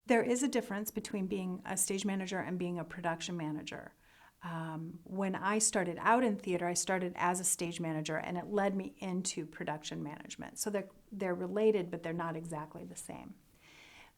There is a difference between being a stage manager and being a production manager. When I started out in theater, I started as a stage manager, and it led me into production management. So they're related, but they're not exactly the same.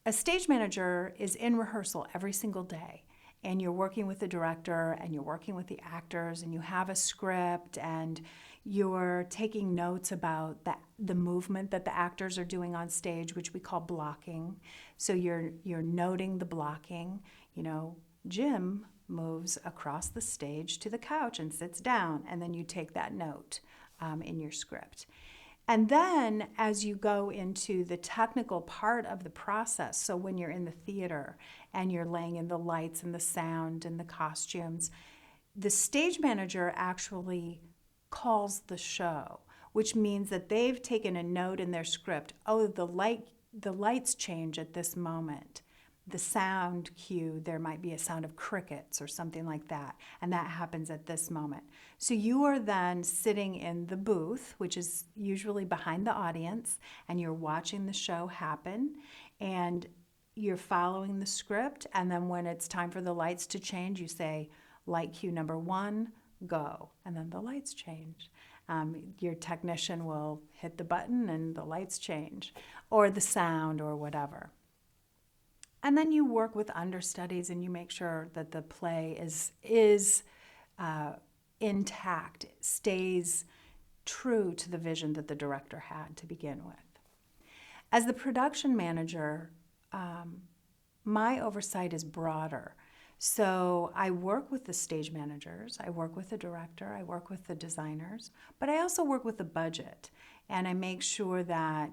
A stage manager is in rehearsal every single day, and you're working with the director and you're working with the actors, and you have a script, and you're taking notes about the movement that the actors are doing on stage, which we call blocking. So you're noting the blocking. You know, Jim moves across the stage to the couch and sits down, and then you take that note in your script. And then as you go into the technical part of the process, so when you're in the theater and you're laying in the lights and the sound and the costumes, the stage manager actually calls the show, which means that they've taken a note in their script. Oh, the lights change at this moment. The sound cue, there might be a sound of crickets or something like that, and that happens at this moment. So you are then sitting in the booth, which is usually behind the audience, and you're watching the show happen, and you're following the script, and then when it's time for the lights to change, you say, light cue number 1, go, and then the lights change. Your technician will hit the button and the lights change, or the sound, or whatever. And then you work with understudies and you make sure that the play is intact, stays true to the vision that the director had to begin with. As the production manager, my oversight is broader. So I work with the stage managers, I work with the director, I work with the designers, but I also work with the budget. And I make sure that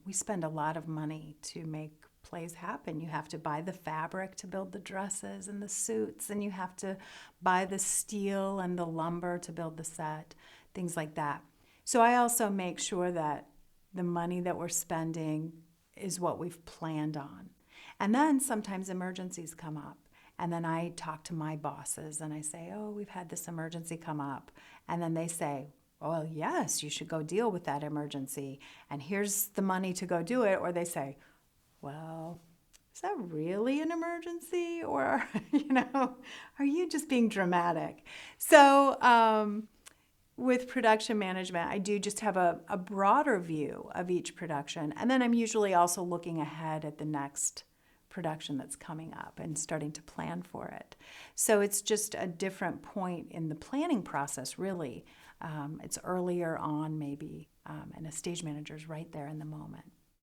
we spend a lot of money to make plays happen. You have to buy the fabric to build the dresses and the suits, and you have to buy the steel and the lumber to build the set, things like that. So I also make sure that the money that we're spending is what we've planned on. And then sometimes emergencies come up. And then I talk to my bosses and I say, oh, we've had this emergency come up. And then they say, well, yes, you should go deal with that emergency. And here's the money to go do it. Or they say, well, is that really an emergency? Or, are you just being dramatic? So with production management, I do just have a broader view of each production. And then I'm usually also looking ahead at the next production that's coming up and starting to plan for it. So it's just a different point in the planning process, really. It's earlier on maybe, and a stage manager's right there in the moment.